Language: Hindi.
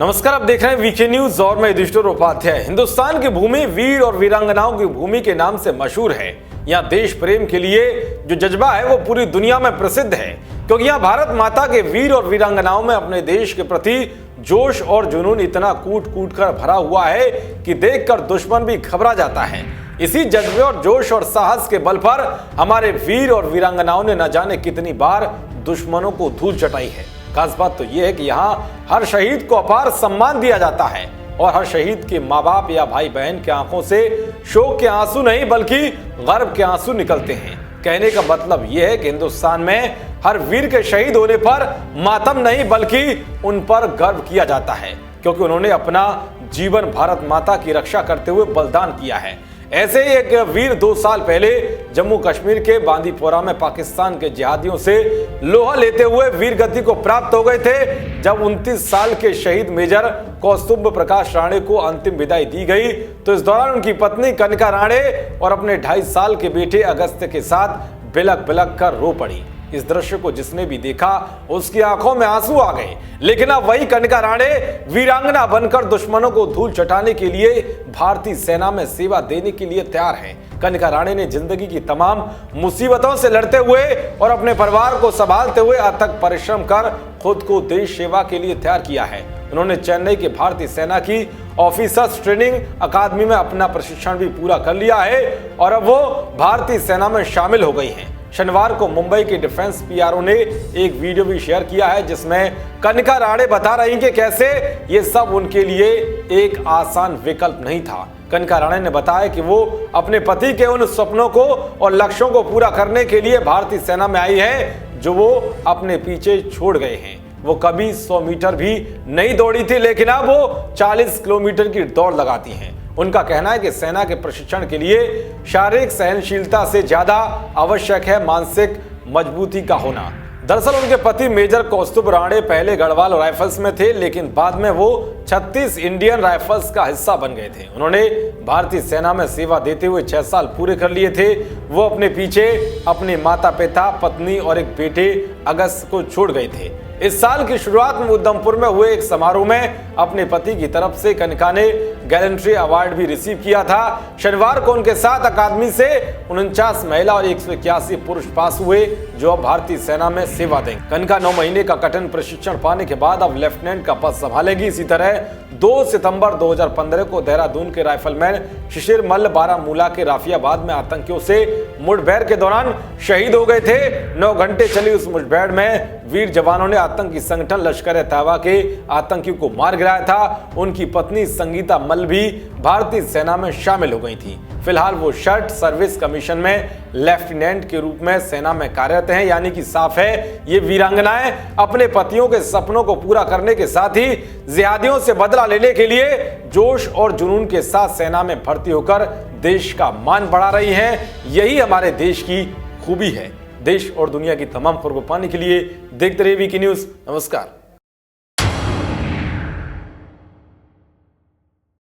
नमस्कार, आप देख रहे हैं वीके न्यूज और मैं युधिष्ठिर उपाध्याय। हिंदुस्तान की भूमि वीर और वीरांगनाओं की भूमि के नाम से मशहूर है। यहाँ देश प्रेम के लिए जो जज्बा है वो पूरी दुनिया में प्रसिद्ध है, क्योंकि यहाँ भारत माता के वीर और वीरांगनाओं में अपने देश के प्रति जोश और जुनून इतना कूट कूट कर भरा हुआ है कि देखकर दुश्मन भी घबरा जाता है। इसी जज्बे और जोश और साहस के बल पर हमारे वीर और वीरांगनाओं ने न जाने कितनी बार दुश्मनों को धूल चटाई है। खास बात तो यह है कि यहाँ हर शहीद को अपार सम्मान दिया जाता है और हर शहीद के माँ बाप या भाई बहन के आंखों से शोक के आंसू नहीं बल्कि गर्व के आंसू निकलते हैं। कहने का मतलब यह है कि हिंदुस्तान में हर वीर के शहीद होने पर मातम नहीं बल्कि उन पर गर्व किया जाता है, क्योंकि उन्होंने अपना जीवन भारत माता की रक्षा करते हुए बलिदान किया है। ऐसे ही एक वीर 2 साल पहले जम्मू कश्मीर के बांदीपोरा में पाकिस्तान के जिहादियों से लोहा लेते हुए वीर गति को प्राप्त हो गए थे। जब 29 साल के शहीद मेजर कौस्तुभ प्रकाश राणे को अंतिम विदाई दी गई तो इस दौरान उनकी पत्नी कनिका राणे और अपने 2.5 साल के बेटे अगस्त्य के साथ बिलख बिलख कर रो पड़ी। इस दृश्य को जिसने भी देखा उसकी आंखों में आंसू आ गए। लेकिन अब वही कनिका राणे वीरांगना बनकर दुश्मनों को धूल चटाने के लिए भारतीय सेना में सेवा देने के लिए तैयार हैं। कनिका राणे ने जिंदगी की तमाम मुसीबतों से लड़ते हुए और अपने परिवार को संभालते हुए अथक परिश्रम कर खुद को देश सेवा के लिए तैयार किया है। उन्होंने चेन्नई के भारतीय सेना की ऑफिसर्स ट्रेनिंग अकादमी में अपना प्रशिक्षण भी पूरा कर लिया है और अब वो भारतीय सेना में शामिल हो गई हैं। शनिवार को मुंबई के डिफेंस पीआरओ ने एक वीडियो भी शेयर किया है जिसमें कनिका राणे बता रही कि कैसे ये सब उनके लिए एक आसान विकल्प नहीं था। कनिका राणे ने बताया कि वो अपने पति के उन सपनों को और लक्ष्यों को पूरा करने के लिए भारतीय सेना में आई है जो वो अपने पीछे छोड़ गए हैं। वो कभी 100 मीटर भी नहीं दौड़ी थी, लेकिन अब वो 40 किलोमीटर की दौड़ लगाती हैं। उनका कहना है कि सेना के प्रशिक्षण के लिए शारीरिक सहनशीलता से ज्यादा आवश्यक है मानसिक मजबूती का होना। दरअसल उनके पति मेजर कौस्तुभ राणे पहले गढ़वाल राइफल्स में थे, लेकिन बाद में वो 36 इंडियन राइफल्स का हिस्सा बन गए थे। उन्होंने भारतीय सेना में सेवा देते हुए 6 साल पूरे कर लिए थे। वो अपने पीछे अपने माता पिता, पत्नी और एक बेटे अगस्त को छोड़ गए थे। इस साल की शुरुआत में उधमपुर में हुए एक समारोह में अपने पति की तरफ से कनिका ने गैलेंट्री अवार्ड भी रिसीव किया था। शनिवार को उनके साथ अकादमी से 49 महिला और 181 पुरुष पास हुए जो अब भारतीय सेना में सेवा देंगे। कनिका 9 महीने का कठिन प्रशिक्षण पाने के बाद अब लेफ्टिनेंट का पद संभालेगी। इसी तरह 2 सितंबर 2015 को देहरादून के राइफलमैन शिशिर मल्ल बारामूला के राफियाबाद में आतंकियों से मुठभेड़ के दौरान शहीद हो गए थे। 9 घंटे चली उस मुठभेड़ में वीर जवानों ने आतंकी संगठन लश्कर तैयबा के आतंकियों को मार गिराया था। उनकी पत्नी संगीता मल्ल भी भारतीय सेना में शामिल हो गई थी। फिलहाल वो शर्ट सर्विस कमीशन में लेफ्टिनेंट के रूप में सेना में कार्यरत हैं। यानी कि साफ है ये वीरांगनाएं अपने पतियों के सपनों को पूरा करने के साथ ही जिहादियों से बदला लेने के लिए जोश और जुनून के साथ सेना में भर्ती होकर देश का मान बढ़ा रही हैं। यही हमारे देश की खूबी है। देश और दुनिया की तमाम खबरों को पाने के लिए देखते रहिए वीके न्यूज। नमस्कार।